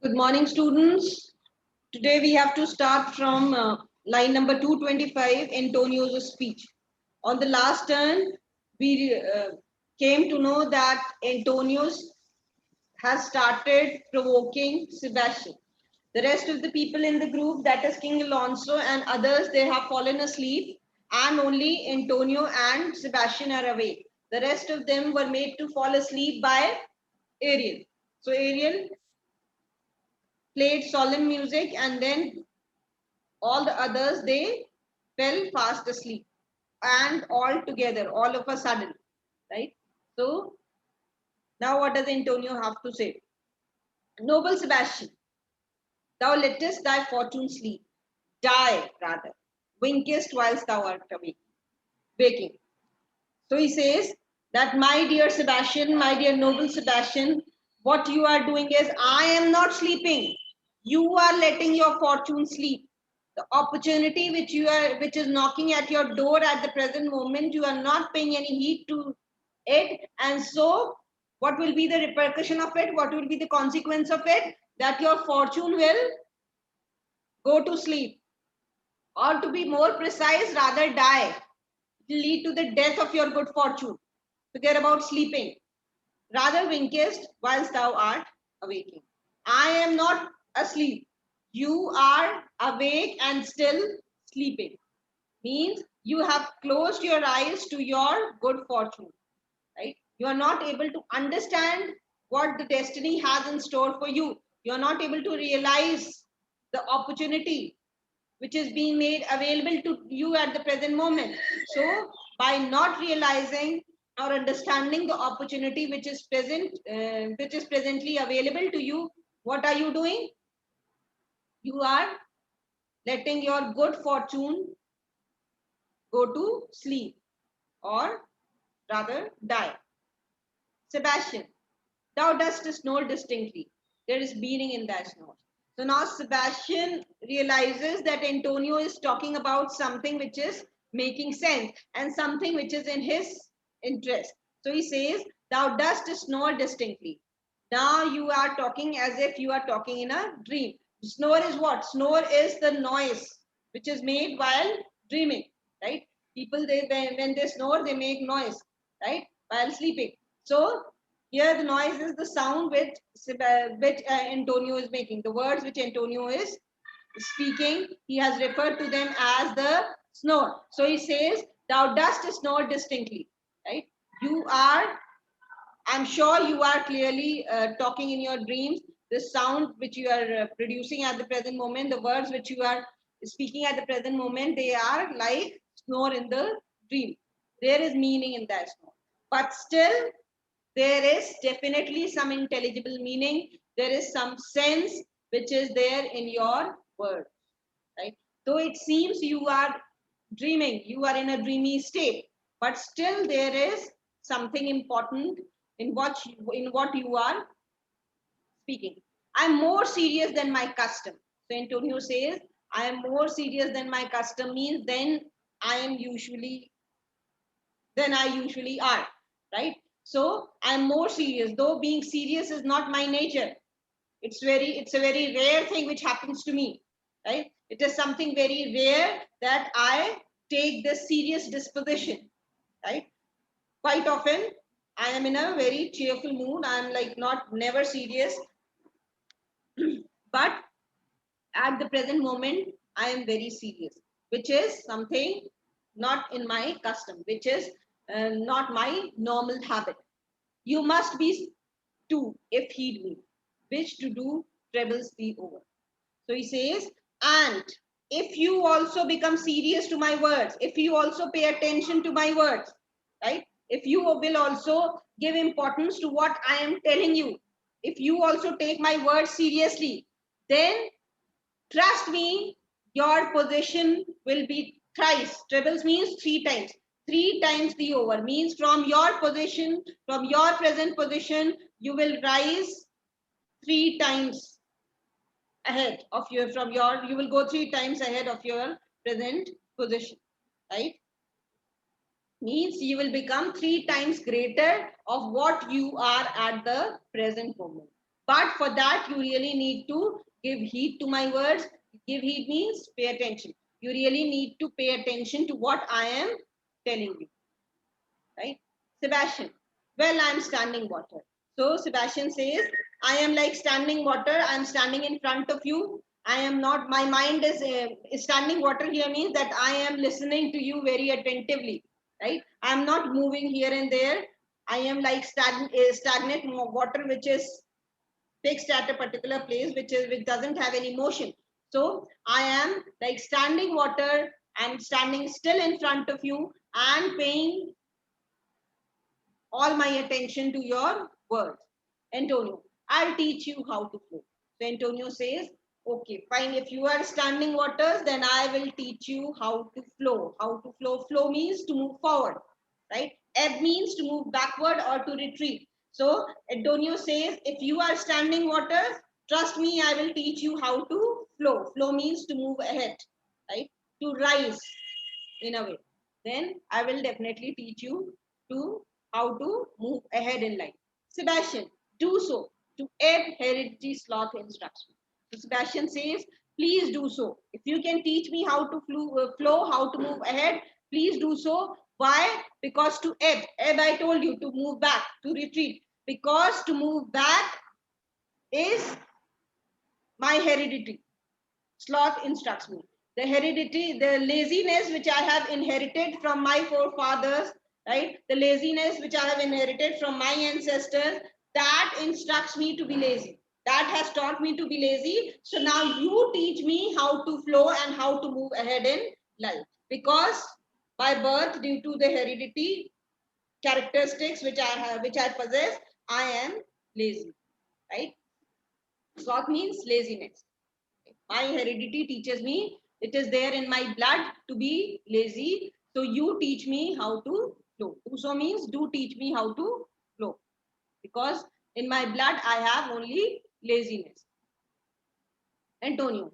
Good morning, students. Today we have to start from line number 225, Antonio's speech. On the last turn, we came to know that Antonius has started provoking Sebastian. The rest of the people in the group, that is King Alonso and others, they have fallen asleep, and only Antonio and Sebastian are awake. The rest of them were made to fall asleep by Ariel. So Ariel played solemn music, and then all the others, they fell fast asleep, and all together, all of a sudden, right? So now what does Antonio have to say? Noble Sebastian, thou lettest thy fortune sleep, die rather, winkest whilst thou art awake, waking. So he says that, my dear Sebastian, my dear noble Sebastian, what you are doing is, I am not sleeping. You are letting your fortune sleep. The opportunity which is knocking at your door at the present moment, you are not paying any heed to it. And so what will be the repercussion of it? What will be the consequence of it? That your fortune will go to sleep, or to be more precise, rather die. It will lead to the death of your good fortune. Forget about sleeping. Rather winkest whilst thou art awaking. I am not asleep. You are awake and still sleeping. Means you have closed your eyes to your good fortune. Right? You are not able to understand what the destiny has in store for you. You are not able to realize the opportunity which is being made available to you at the present moment. So by not realizing or understanding the opportunity which is presently available to you, what are you doing? You are letting your good fortune go to sleep, or rather die. Sebastian, thou dost snore distinctly. There is meaning in thy snore. So now Sebastian realizes that Antonio is talking about something which is making sense and something which is in his interest. So he says, thou dost snore distinctly. Now you are talking as if you are talking in a dream. Snore is what? Snore is the noise which is made while dreaming, right? People, when they snore, they make noise, right? While sleeping. So here the noise is the sound which Antonio is making. The words which Antonio is speaking, he has referred to them as the snore. So he says, thou dost snore distinctly, right? You are, I'm sure you are clearly talking in your dreams. The sound which you are producing at the present moment, the words which you are speaking at the present moment, they are like snore in the dream. There is meaning in that snore. But still, there is definitely some intelligible meaning. There is some sense which is there in your words, right? Though it seems you are dreaming, you are in a dreamy state, but still there is something important in what you are speaking. I'm more serious than my custom. So Antonio says, I am more serious than my custom means I am usually than I usually are, right? So I'm more serious, though being serious is not my nature. It's a very rare thing which happens to me, right? It is something very rare that I take this serious disposition, right? Quite often I am in a very cheerful mood. I'm like not never serious, but at the present moment I am very serious, which is something not in my custom, which is not my normal habit. You must be too, if heed me, which to do troubles thee over. So he says, and if you also become serious to my words, if you also pay attention to my words, right? If you will also give importance to what I am telling you, if you also take my words seriously, then trust me, your position will be thrice. Trebles means three times. Three times the over means from your position, from your present position, you will rise three times ahead of your from your you will go three times ahead of your present position, right? Means you will become three times greater of what you are at the present moment. But for that, you really need to give heed to my words. Give heed means pay attention. You really need to pay attention to what I am telling you, right? Sebastian, well, I'm standing water. So Sebastian says, I am like standing water. I'm standing in front of you. I am not, my mind is standing water here means that I am listening to you very attentively, right? I'm not moving here and there. I am like stagnant water, which is fixed at a particular place, which doesn't have any motion. So I am like standing water and standing still in front of you and paying all my attention to your words. Antonio, I'll teach you how to flow. So Antonio says, okay, fine. If you are standing waters, then I will teach you how to flow. How to flow. Flow means to move forward, right? Ebb means to move backward or to retreat. So Antonio says, if you are standing waters, trust me, I will teach you how to flow. Flow means to move ahead, right? To rise in a way. Then I will definitely teach you to how to move ahead in life. Sebastian, do so. To ebb heredity sloth instruction. So Sebastian says, please do so. If you can teach me how to flow, how to move ahead, please do so. Why? Because to ebb I told you, to move back, to retreat. Because to move back is my heredity. Sloth instructs me. The heredity, the laziness which I have inherited from my forefathers, right? The laziness which I have inherited from my ancestors, that instructs me to be lazy. That has taught me to be lazy. So now you teach me how to flow and how to move ahead in life. Because by birth, due to the heredity characteristics which I possess, I am lazy, right? Sloth means laziness. My heredity teaches me, it is there in my blood to be lazy. So you teach me how to flow. So means do teach me how to flow. Because in my blood I have only laziness. Antonio.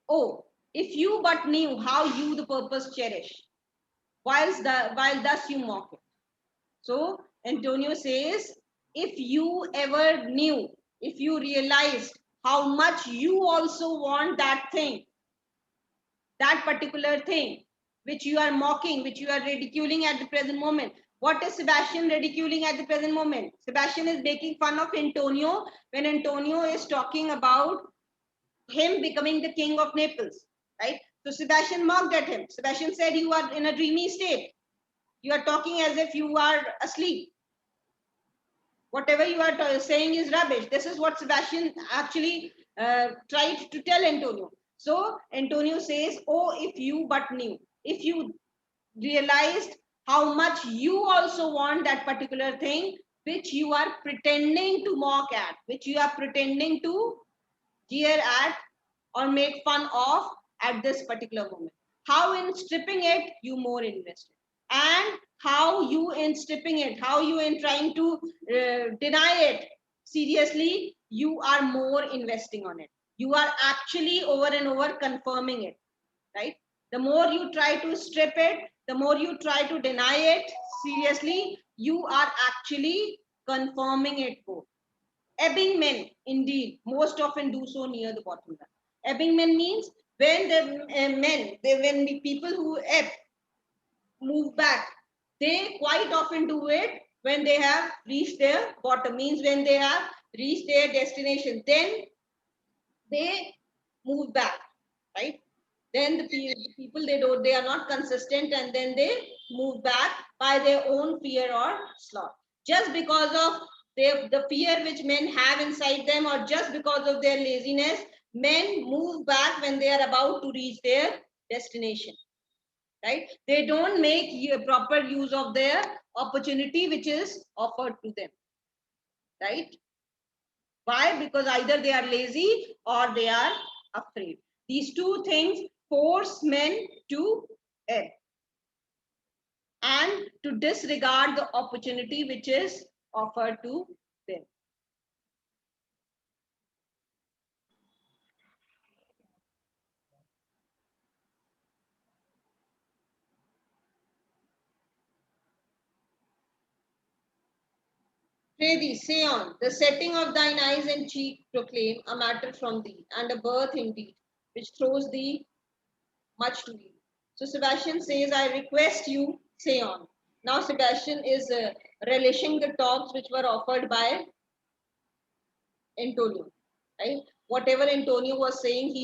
Oh, if you but knew how you the purpose cherish, while thus you mock it. So Antonio says, if you ever knew, if you realized how much you also want that thing, that particular thing which you are mocking, which you are ridiculing at the present moment. What is Sebastian ridiculing at the present moment? Sebastian is making fun of Antonio when Antonio is talking about him becoming the king of Naples, right? So Sebastian mocked at him. Sebastian said, you are in a dreamy state. You are talking as if you are asleep. Whatever you are saying is rubbish. This is what Sebastian actually tried to tell Antonio. So Antonio says, oh, if you but knew, if you realized how much you also want that particular thing, which you are pretending to mock at, which you are pretending to jeer at or make fun of at this particular moment. How in stripping it, you more invested. And how you in stripping it, how you in trying to deny it, seriously, you are more investing on it. You are actually over and over confirming it, right? The more you try to strip it, the more you try to deny it, seriously, you are actually confirming it both. Ebbing men, indeed, most often do so near the bottom line. Ebbing men means when the when the people who ebb move back, they quite often do it when they have reached their bottom, means when they have reached their destination. Then they move back, right? Then the people they are not consistent, and then they move back by their own fear or sloth. Just because of the fear which men have inside them, or just because of their laziness, men move back when they are about to reach their destination, right? They don't make proper use of their opportunity which is offered to them, right? Why? Because either they are lazy or they are afraid. These two things force men to err and to disregard the opportunity which is offered to them. Pray thee, say on, the setting of thine eyes and cheek proclaim a matter from thee, and a birth indeed, which throws thee much to thee. So Sebastian says, I request you, say on. Now Sebastian is relishing the talks which were offered by Antonio, right? Whatever Antonio was saying,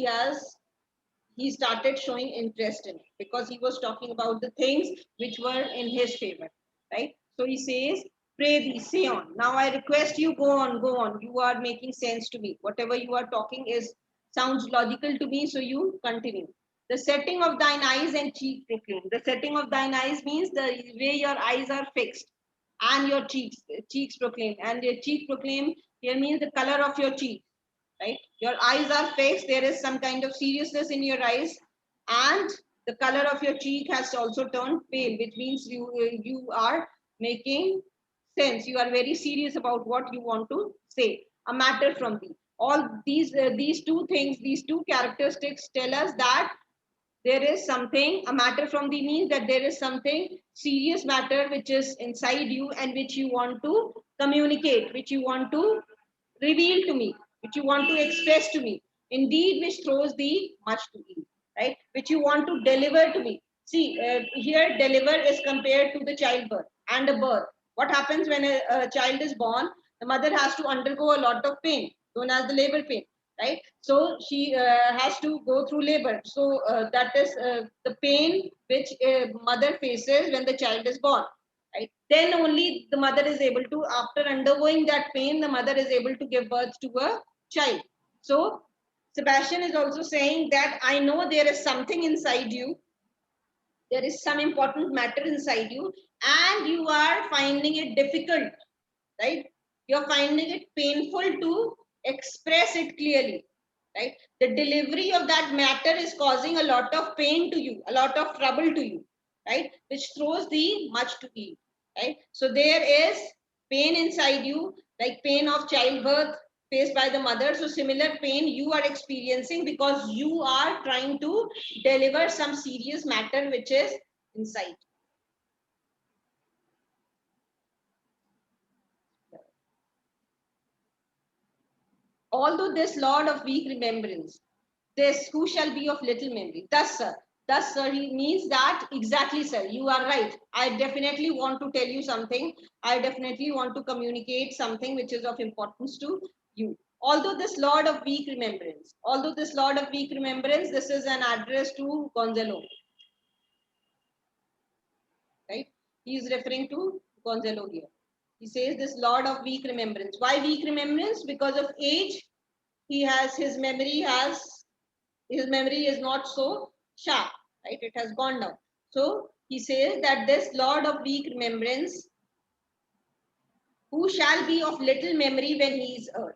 he started showing interest in it because he was talking about the things which were in his favor, right? So he says, pray thee, say on. Now I request you, go on, go on. You are making sense to me. Whatever you are talking is sounds logical to me, so you continue. The setting of thine eyes and cheek proclaim. The setting of thine eyes means the way your eyes are fixed, and your cheeks proclaim. And your cheek proclaim here means the color of your cheek, right? Your eyes are fixed, there is some kind of seriousness in your eyes, and the color of your cheek has also turned pale, which means you are making sense. You are very serious about what you want to say. A matter from thee. All these two things, these two characteristics tell us that there is something. A matter from thee means that there is something serious matter which is inside you and which you want to communicate, which you want to reveal to me, which you want to express to me, indeed which throws thee much to thee, right? Which you want to deliver to me. See, here deliver is compared to the childbirth and a birth. What happens when a child is born? The mother has to undergo a lot of pain, known as the labor pain, right? So she has to go through labor. So that is the pain which a mother faces when the child is born, right? Then only the mother is able to, after undergoing that pain, the mother is able to give birth to a child. So Sebastian is also saying that I know there is something inside you, there is some important matter inside you, and you are finding it difficult, right? You're finding it painful to express it clearly, right? The delivery of that matter is causing a lot of pain to you, a lot of trouble to you, right? Which throws thee much to eat, right? So there is pain inside you, like pain of childbirth faced by the mother. So similar pain you are experiencing because you are trying to deliver some serious matter which is inside. Although this Lord of weak remembrance, this who shall be of little memory. Thus, sir, he means that exactly, sir. You are right. I definitely want to tell you something. I definitely want to communicate something which is of importance to you. Although this Lord of weak remembrance, this is an address to Gonzalo, right? He is referring to Gonzalo here. He says this Lord of weak remembrance. Why weak remembrance? Because of age. His memory is not so sharp, right? It has gone down. So he says that this Lord of weak remembrance, who shall be of little memory when he is earth.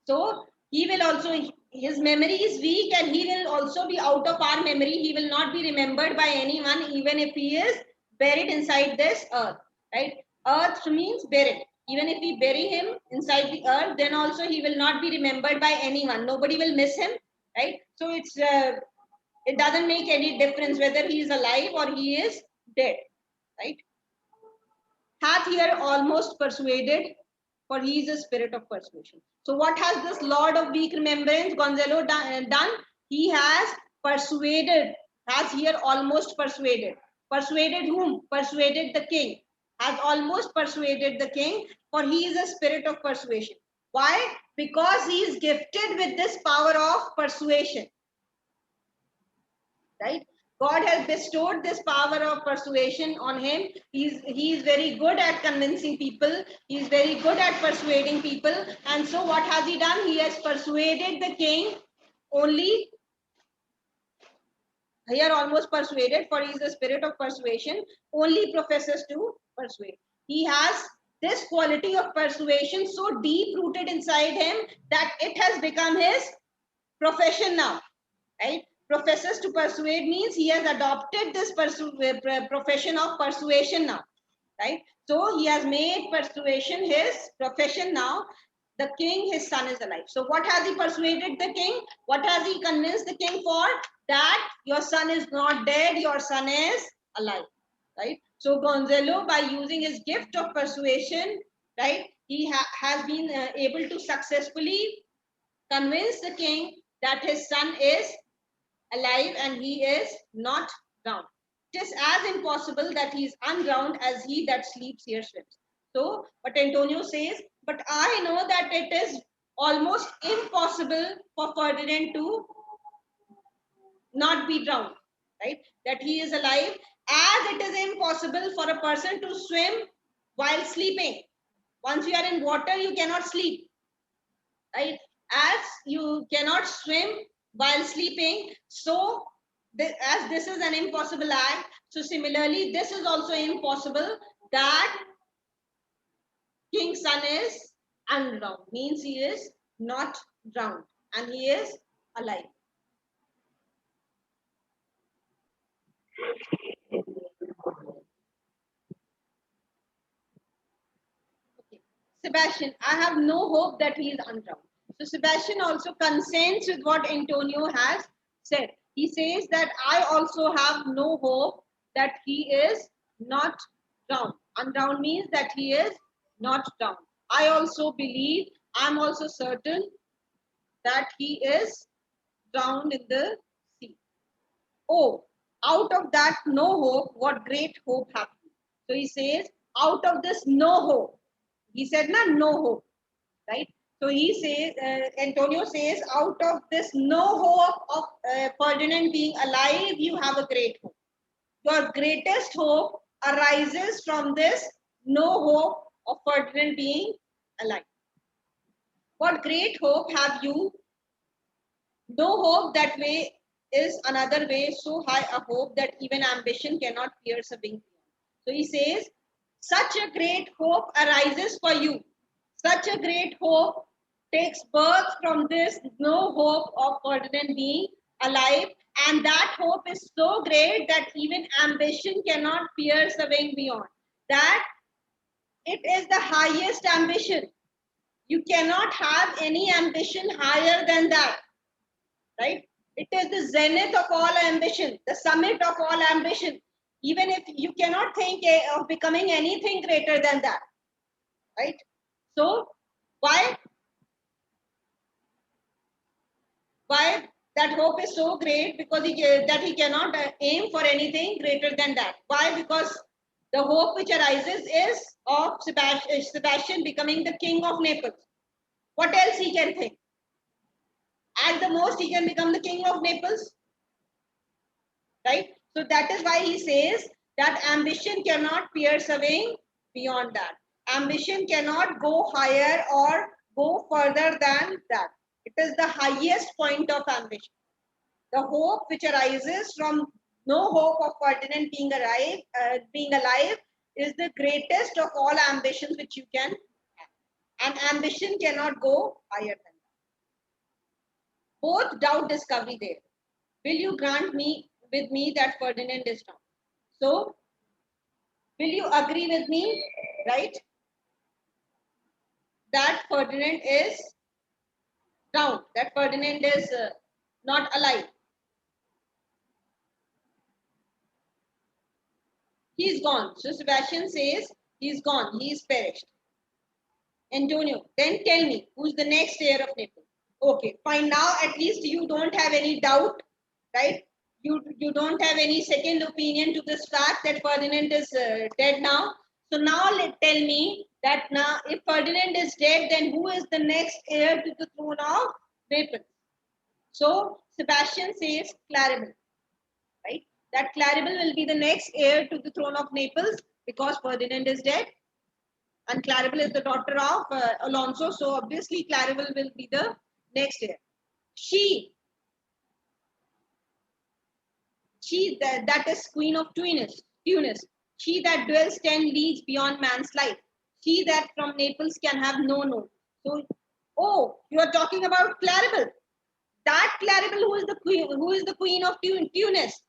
So he will also, his memory is weak and he will also be out of our memory. He will not be remembered by anyone, even if he is buried inside this earth, right? Earth means buried. Even if we bury him inside the earth, then also he will not be remembered by anyone. Nobody will miss him, right? So it doesn't make any difference whether he is alive or he is dead, right? Hath here almost persuaded, for he is a spirit of persuasion. So what has this Lord of weak remembrance, Gonzalo, done? He has persuaded, has here almost persuaded. Persuaded whom? Persuaded the king. Has almost persuaded the king, for he is a spirit of persuasion. Why? Because he is gifted with this power of persuasion, right? God has bestowed this power of persuasion on him. He is very good at convincing people. He is very good at persuading people. And so what has he done? He has persuaded the king only, here almost persuaded, for he is the spirit of persuasion, only professes to persuade. He has this quality of persuasion so deep rooted inside him that it has become his profession now, right? Professes to persuade means he has adopted this profession of persuasion now, right? So he has made persuasion his profession now. The king, his son is alive. So what has he persuaded the king? What has he convinced the king for? That your son is not dead, your son is alive, right? So Gonzalo, by using his gift of persuasion, right, he has been able to successfully convince the king that his son is alive and he is not drowned. It is as impossible that he is undrowned as he that sleeps here swims. So, but Antonio says, but I know that it is almost impossible for Ferdinand to not be drowned, right? That he is alive, as it is impossible for a person to swim while sleeping. Once you are in water, you cannot sleep, right? As you cannot swim while sleeping, so as this is an impossible act, so similarly, this is also impossible that King's son is undrowned, means he is not drowned and he is alive. Okay. Sebastian, I have no hope that he is undrowned. So Sebastian also consents with what Antonio has said. He says that I also have no hope that he is not drowned. Undrowned means that he is not drowned. I also believe, I'm also certain that he is drowned in the sea. Oh, out of that no hope, what great hope happened. So he says, out of this no hope, he said, no hope, right? So he says, Antonio says, out of this no hope of Ferdinand being alive, you have a great hope. Your greatest hope arises from this no hope of Ferdinand being alive. What great hope have you? No hope that way is another way, so high a hope that even ambition cannot pierce a wing. So he says, such a great hope arises for you. Such a great hope takes birth from this no hope of Ferdinand being alive. And that hope is so great that even ambition cannot pierce a wing beyond. That it is the highest ambition. You cannot have any ambition higher than that, right? It is the zenith of all ambition, the summit of all ambition. Even if you cannot think of becoming anything greater than that, right? So why that hope is so great? Because that he cannot aim for anything greater than that. Why? Because the hope which arises is of Sebastian becoming the king of Naples. What else he can think? At the most, he can become the king of Naples, right? So that is why he says that ambition cannot pierce a wing beyond that. Ambition cannot go higher or go further than that. It is the highest point of ambition. The hope which arises from no hope of Ferdinand being alive is the greatest of all ambitions which you can have. And ambition cannot go higher than that. Both doubt discovery there. Will you grant me with me that Ferdinand is drowned? So, will you agree with me, right? That Ferdinand is drowned, that Ferdinand is not alive. He's gone. So Sebastian says he's gone, he's perished. Antonio, then tell me, who's the next heir of Naples? Okay, fine. Now at least you don't have any doubt, right? You don't have any second opinion to this fact that Ferdinand is dead now. So now tell me that now if Ferdinand is dead, then who is the next heir to the throne of Naples? So Sebastian says Claribel, right? That Claribel will be the next heir to the throne of Naples because Ferdinand is dead. And Claribel is the daughter of Alonso. So obviously Claribel will be the next heir. She that is queen of Tunis. She that dwells 10 leagues beyond man's life. She that from Naples can have no known. So, oh, you are talking about Claribel. That Claribel who is the queen of Tunis.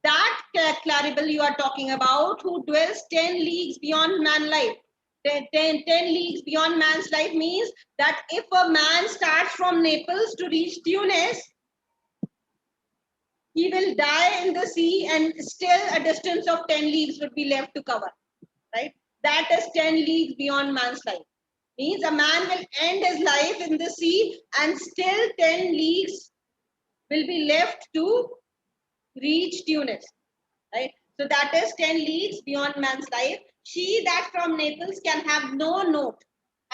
That Claribel you are talking about, who dwells 10 leagues beyond man's life. 10 leagues beyond man's life means that if a man starts from Naples to reach Tunis, he will die in the sea and still a distance of 10 leagues would be left to cover, right? That is 10 leagues beyond man's life. Means a man will end his life in the sea and still 10 leagues will be left to reach Tunis. Right? So that is 10 leagues beyond man's life. She that from Naples can have no note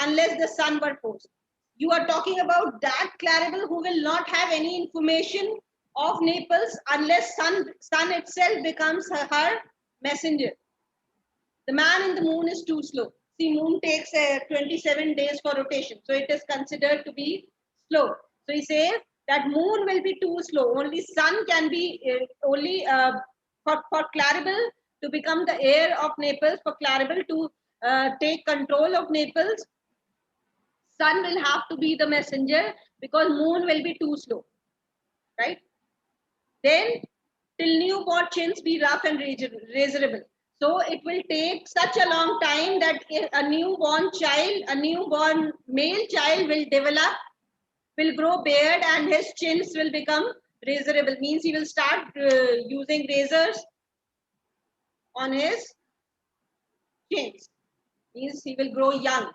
unless the sun were posed. You are talking about that Claribel who will not have any information of Naples unless sun itself becomes her messenger. The man in the moon is too slow. See, moon takes 27 days for rotation. So it is considered to be slow. So he says that moon will be too slow. Only sun can be, only for Claribel to become the heir of Naples, for Claribel to take control of Naples, sun will have to be the messenger because moon will be too slow. Right? Then till newborn chins be rough and razorable. So it will take such a long time that a newborn child, a newborn male child will develop, will grow beard and his chins will become razorable. Means he will start using razors on his chins. Means he will grow young.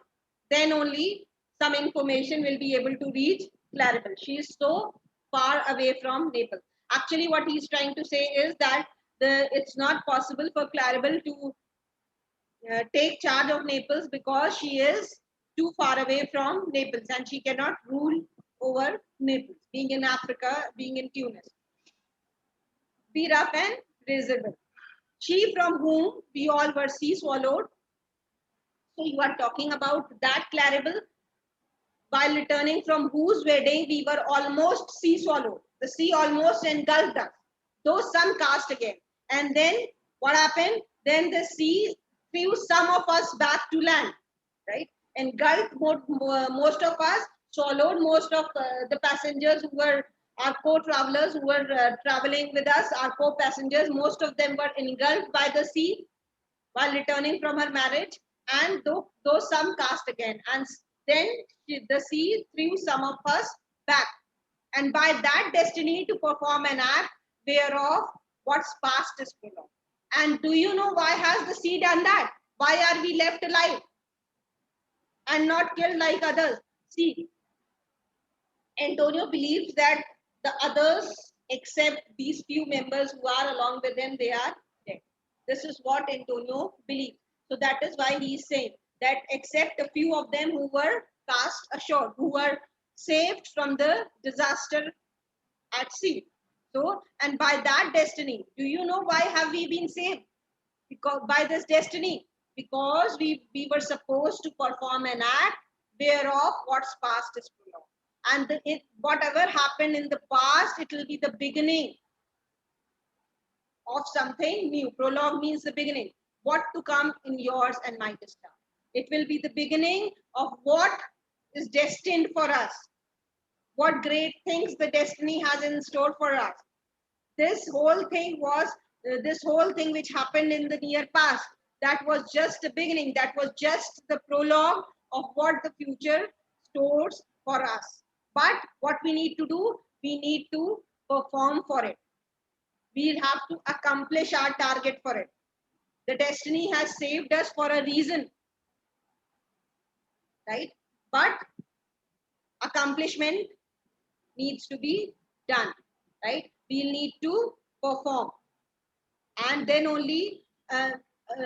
Then only some information will be able to reach Claribel. She is so far away from Naples. Actually, what he's trying to say is that it's not possible for Claribel to take charge of Naples because she is too far away from Naples and she cannot rule over Naples, being in Africa, being in Tunis. Be rough and razorable. She from whom we all were sea swallowed. So you are talking about that Claribel while returning from whose wedding we were almost sea swallowed. The sea almost engulfed us, though sun cast again. And then what happened? Then the sea threw some of us back to land, right? Engulfed most of us, swallowed most of the passengers who were our co-travelers who were traveling with us, our co-passengers. Most of them were engulfed by the sea while returning from her marriage, and though some cast again. And then the sea threw some of us back. And by that destiny to perform an act whereof what's past is prolonged. And do you know why has the sea done that? Why are we left alive and not killed like others? See, Antonio believes that the others, except these few members who are along with him, they are dead. This is what Antonio believes. So that is why he is saying that except a few of them who were cast ashore, who were saved from the disaster at sea. So, and by that destiny, do you know why have we been saved? Because by this destiny, because we were supposed to perform an act whereof what's past is prologue. And whatever happened in the past, it will be the beginning of something new. Prologue means the beginning. What to come in yours and my star. It will be the beginning of what is destined for us. What great things the destiny has in store for us. This whole thing was, this whole thing which happened in the near past, that was just a beginning. That was just the prologue of what the future stores for us. But what we need to do, we need to perform for it. We'll have to accomplish our target for it. The destiny has saved us for a reason, right? But accomplishment needs to be done, right? We'll need to perform. And then only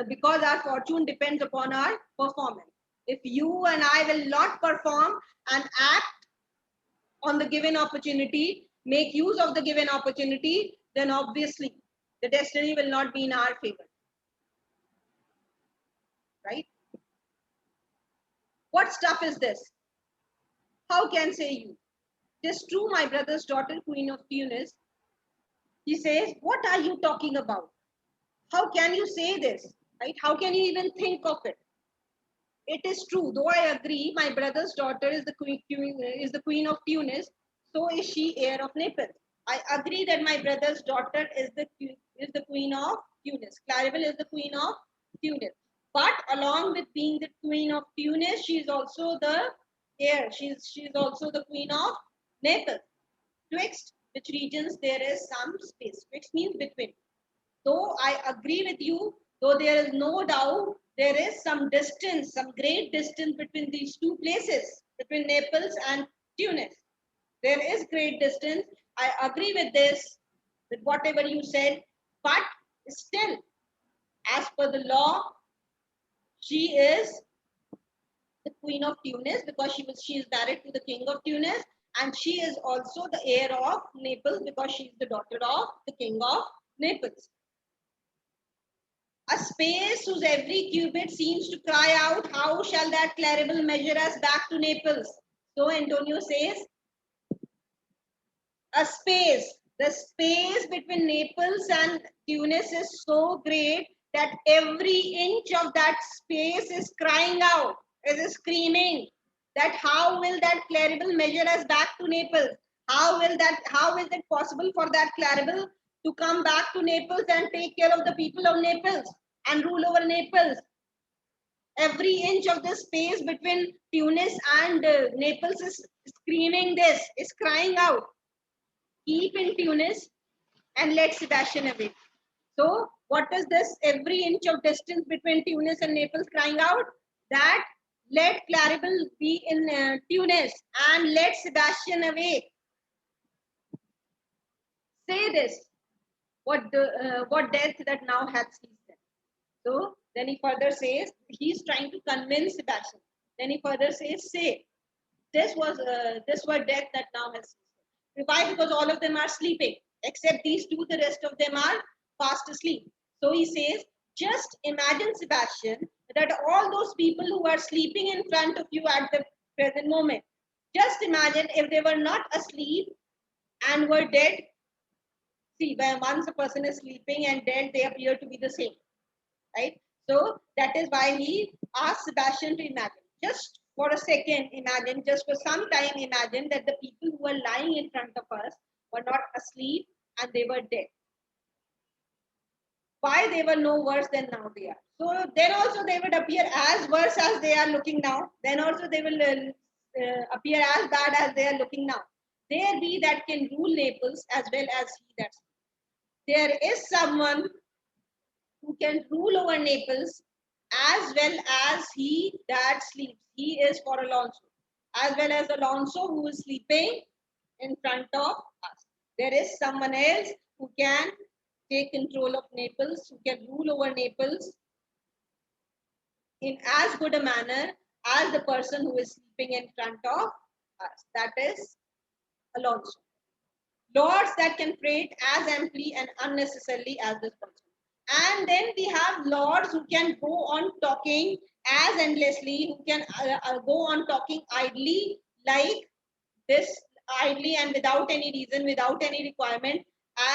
because our fortune depends upon our performance. If you and I will not perform and act on the given opportunity, make use of the given opportunity, then obviously the destiny will not be in our favor. Right? What stuff is this? How can say you? Tis true, my brother's daughter, Queen of Tunis. He says, what are you talking about? How can you say this? Right? How can you even think of it? It is true, though I agree, my brother's daughter is the queen of Tunis, so is she heir of Naples. I agree that my brother's daughter is the queen of Tunis. Claribel is the queen of Tunis. But along with being the queen of Tunis, she is also the heir. She's also the queen of Naples. Twixt which regions there is some space. Twixt means between. Though I agree with you, though there is no doubt there is some distance, some great distance between these two places, between Naples and Tunis. There is great distance. I agree with this, with whatever you said, but still, as per the law, she is the queen of Tunis because she is married to the king of Tunis, and she is also the heir of Naples because she is the daughter of the king of Naples. A space whose every cubit seems to cry out, how shall that Claribel measure us back to Naples? So Antonio says, a space. The space between Naples and Tunis is so great that every inch of that space is crying out, is screaming that how will that Claribel measure us back to Naples? How is it possible for that Claribel to come back to Naples and take care of the people of Naples and rule over Naples? Every inch of the space between Tunis and Naples is screaming this, is crying out. Keep in Tunis and let Sebastian away. So, what is this? Every inch of distance between Tunis and Naples crying out that let Claribel be in Tunis and let Sebastian away. Say this. What death that now hath seized them. So then he further says he's trying to convince Sebastian. Then he further says, say this were death that now has seized them. Why? Because all of them are sleeping except these two. The rest of them are fast asleep. So he says, just imagine, Sebastian, that all those people who are sleeping in front of you at the present moment, just imagine if they were not asleep and were dead. See, when once a person is sleeping and dead, they appear to be the same, right? So that is why he asked Sebastian to imagine. Just for a second, imagine, just for some time, imagine that the people who were lying in front of us were not asleep and they were dead. Why they were no worse than now they are. So then also they would appear as worse as they are looking now. Then also they will appear as bad as they are looking now. There be that can rule Naples as well as he that. There is someone who can rule over Naples as well as he that sleeps. He is for Alonso, as well as Alonso who is sleeping in front of us. There is someone else who can take control of Naples, who can rule over Naples in as good a manner as the person who is sleeping in front of us. That is Alonso. Lords that can prate as amply and unnecessarily as this person. And then we have lords who can go on talking as endlessly, who can go on talking idly like this, idly and without any reason, without any requirement,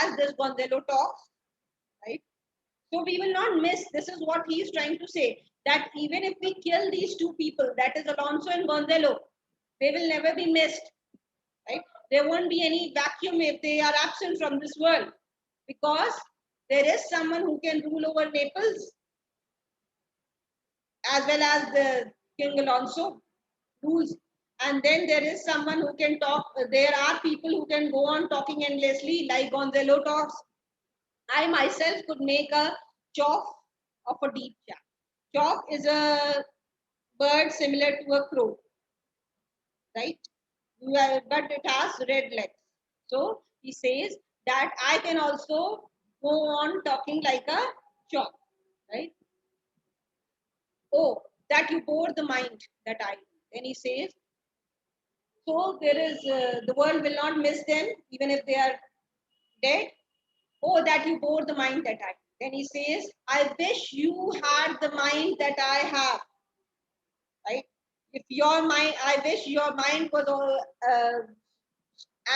as this Gonzalo talks, right? So we will not miss. This is what he is trying to say, that even if we kill these two people, that is Alonso and Gonzalo, they will never be missed, right? There won't be any vacuum if they are absent from this world, because there is someone who can rule over Naples as well as the King Alonso rules. And then there is someone who can talk. There are people who can go on talking endlessly like Gonzalo talks. I myself could make a chalk of a deep chat. Chalk is a bird similar to a crow, right? But it has red legs. So he says that I can also go on talking like a chalk, right? Oh, that you bore the mind that I do. Then he says, so there is the world will not miss them even if they are dead. Oh, that you bore the mind that I. Then he says, I wish you had the mind that I have. Right? If your mind, I wish your mind was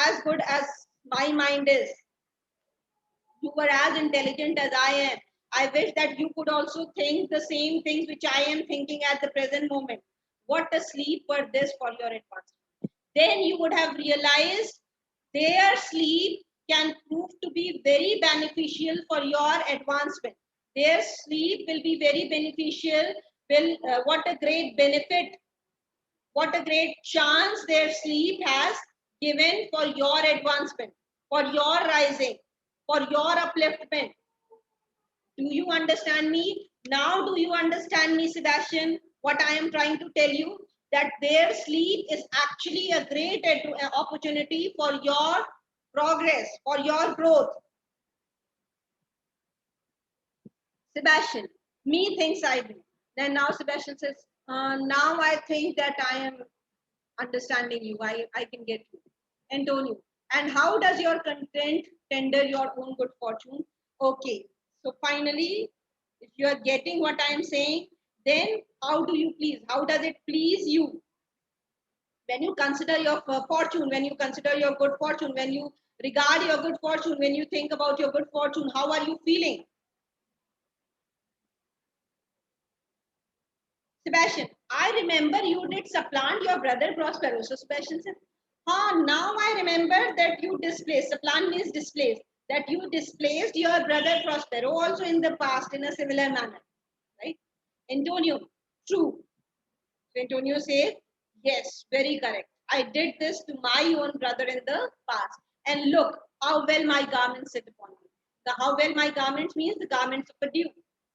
as good as my mind is. You were as intelligent as I am. I wish that you could also think the same things which I am thinking at the present moment. What a sleep were this for your advancement. Then you would have realized their sleep can prove to be very beneficial for your advancement. Their sleep will be very beneficial. What a great benefit, what a great chance their sleep has given for your advancement, for your rising, for your upliftment. Do you understand me? Now do you understand me, Sebastian? What I am trying to tell you? That their sleep is actually a great opportunity for your progress, for your growth. Sebastian, me thinks I do. Then now Sebastian says, now I think that I am understanding you. I can get you. Antonio, and how does your content tender your own good fortune? Okay, so finally, if you are getting what I am saying, then how do you please? How does it please you? When you consider your fortune, when you consider your good fortune, when you regard your good fortune, when you think about your good fortune, how are you feeling? Sebastian, I remember you did supplant your brother Prospero. So Sebastian said, now I remember that you displaced, supplant means displaced, that you displaced your brother Prospero also in the past in a similar manner, right? Antonio, true. So Antonio says, yes, very correct. I did this to my own brother in the past. And look how well my garments sit upon me. The how well my garments means the garments of a duke.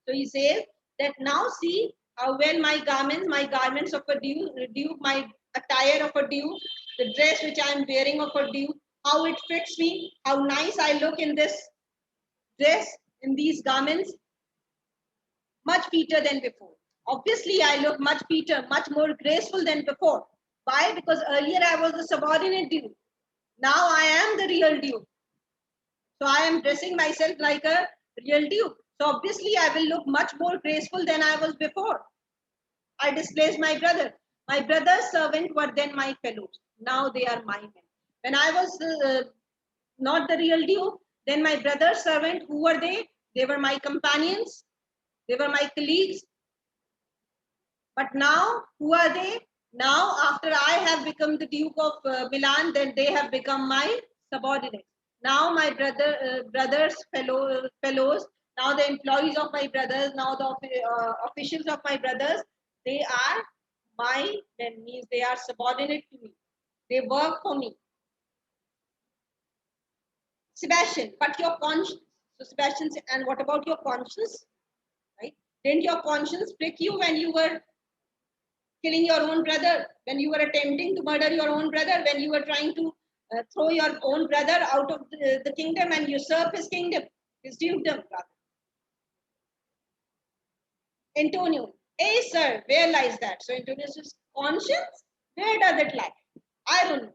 So he says that now see how well my garments of a duke, my attire of a duke, the dress which I am wearing of a duke, how it fits me, how nice I look in this dress, in these garments, much neater than before. Obviously, I look much neater, much more graceful than before. Why? Because earlier I was a subordinate duke. Now I am the real duke. So I am dressing myself like a real duke. So obviously I will look much more graceful than I was before. I displaced my brother. My brother's servant were then my fellows. Now they are my men. When I was not the real duke, then my brother's servant, who were they? They were my companions. They were my colleagues. But now, who are they? Now, after I have become the Duke of Milan, then they have become my subordinates. Now, my brothers, fellows, now the employees of my brothers, now the officials of my brothers, they are my, then means they are subordinate to me. They work for me. Sebastian, but your conscience. So Sebastian said, and what about your conscience? Right? Didn't your conscience prick you when you were killing your own brother, when you were attempting to murder your own brother, when you were trying to throw your own brother out of the kingdom and usurp his kingdom, his dukedom, rather? Antonio, hey sir, where lies that? So Antonio says, conscience? Where does it lie? I don't know.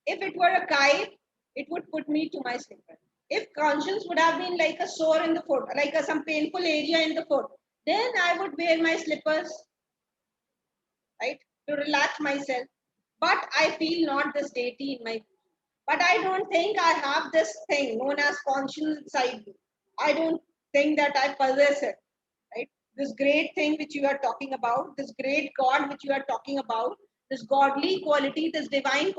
If it were a kite, it would put me to my slipper. If conscience would have been like a sore in the foot, like some painful area in the foot, then I would wear my slippers, right, to relax myself. But I feel not this deity in my. But I don't think I have this thing known as conscience inside me. I don't think that I possess it, right? This great thing which you are talking about, this great God which you are talking about, this godly quality, this divine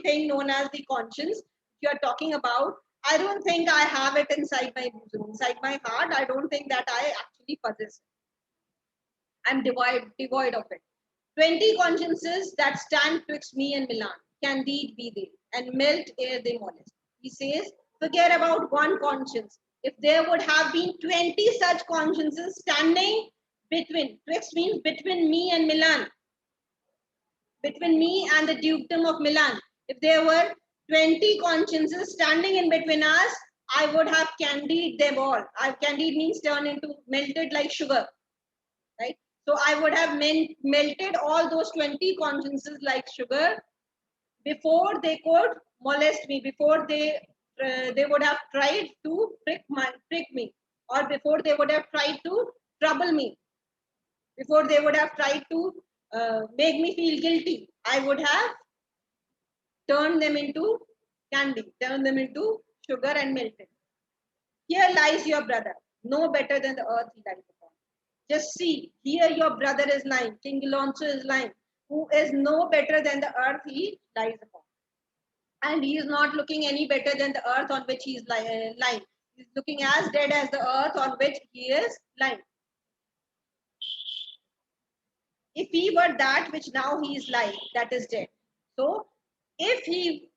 thing known as the conscience you are talking about. I don't think I have it inside my bosom, inside my heart. I don't think that I actually possess it. I'm devoid of it. 20 consciences that stand twixt me and Milan, candide be they, and melt ere they molest. He says, forget about one conscience. If there would have been 20 such consciences standing between, twixt means between me and Milan, between me and the dukedom of Milan, if there were 20 consciences standing in between us, I would have candied them all. Candied means turned into melted like sugar, right? So I would have melted all those 20 consciences like sugar before they could molest me, before they would have tried to prick me, or before they would have tried to trouble me, before they would have tried to make me feel guilty. I would have turned them into candy, turned them into sugar and melted. Here lies your brother, no better than the earth he lies upon. Just see, here your brother is lying, King Alonso is lying, who is no better than the earth he lies upon. And he is not looking any better than the earth on which he is lying. He is looking as dead as the earth on which he is lying. If he were that which now he is lying, that is dead. So, if he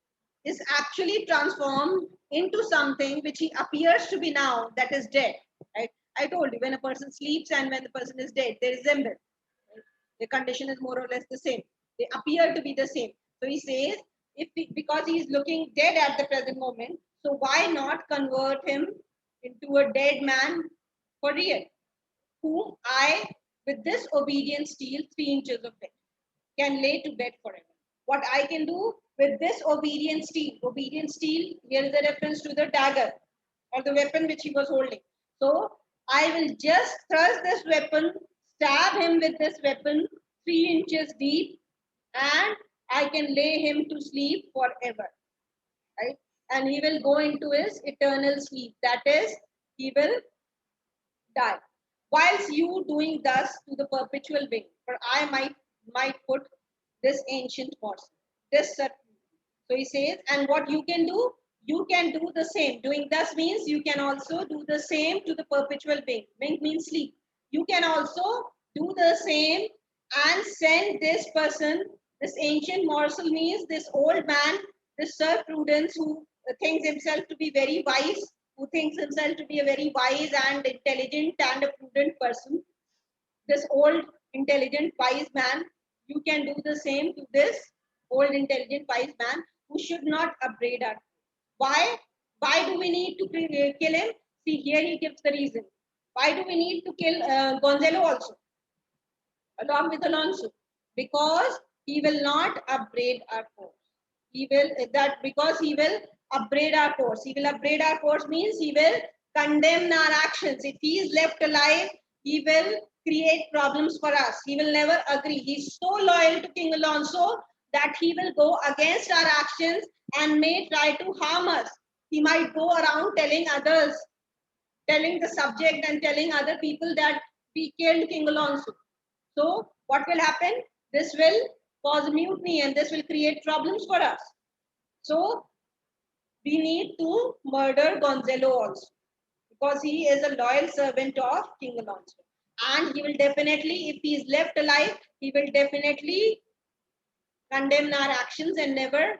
is actually transformed into something which he appears to be now, that is dead. Right? I told you, when a person sleeps and when the person is dead, they resemble. Right? The condition is more or less the same. They appear to be the same. So he says, because he is looking dead at the present moment, so why not convert him into a dead man for real, whom I, with this obedient steel, 3 inches of bed, can lay to bed forever. What I can do with this obedient steel, here is a reference to the dagger or the weapon which he was holding. So I will just thrust this weapon, stab him with this weapon 3 inches deep, and I can lay him to sleep forever. Right? And he will go into his eternal sleep. That is, he will die. Whilst you doing thus to the perpetual wing, for I might put this ancient morsel, this certain. So he says, and what you can do the same. Doing thus means you can also do the same to the perpetual wing. Wing means sleep. You can also do the same and send this person, this ancient morsel means this old man, this Sir Prudence, who thinks himself to be very wise, who thinks himself to be a very wise and intelligent and a prudent person. This old, intelligent, wise man, you can do the same to this old, intelligent, wise man who should not upbraid us. Why? Why do we need to kill him? See, here he gives the reason. Why do we need to kill Gonzalo also, along with Alonso? Because he will not upbraid our course. He will that because he will upbraid our course. He will upbraid our course means he will condemn our actions. If he is left alive, he will create problems for us. He will never agree. He's so loyal to King Alonso that he will go against our actions and may try to harm us. He might go around telling others, telling the subject and telling other people that we killed King Alonso. So what will happen? This will cause mutiny and this will create problems for us. So we need to murder Gonzalo also, because he is a loyal servant of King Alonso. And he will definitely, if he is left alive, he will definitely condemn our actions and never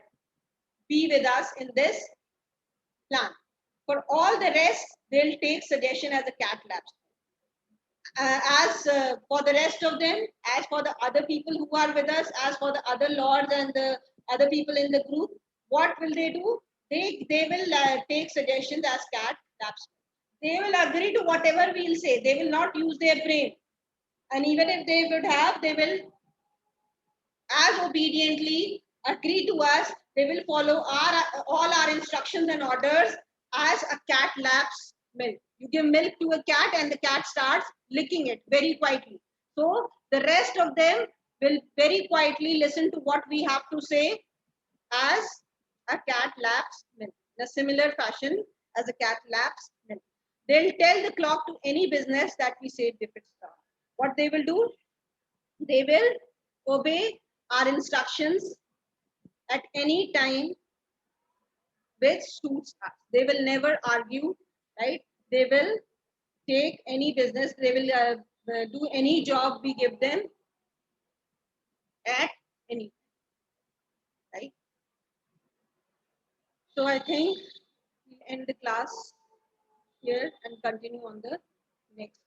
be with us in this plan. For all the rest, they'll take suggestion as a cat laps. As for the rest of them, as for the other people who are with us, as for the other lords and the other people in the group, what will they do? They will take suggestions as cat laps. They will agree to whatever we'll say. They will not use their brain. And even if they would have, they will as obediently agree to us. They will follow all our instructions and orders as a cat laps milk. You give milk to a cat and the cat starts licking it very quietly. So the rest of them will very quietly listen to what we have to say as a cat laps milk. In a similar fashion as a cat laps milk. They'll tell the clock to any business that we say if it starts. What they will do? They will obey our instructions at any time which suits us. They will never argue, right? They will take any business, they will do any job we give them at any time, right? So I think we'll end the class here and continue on the next.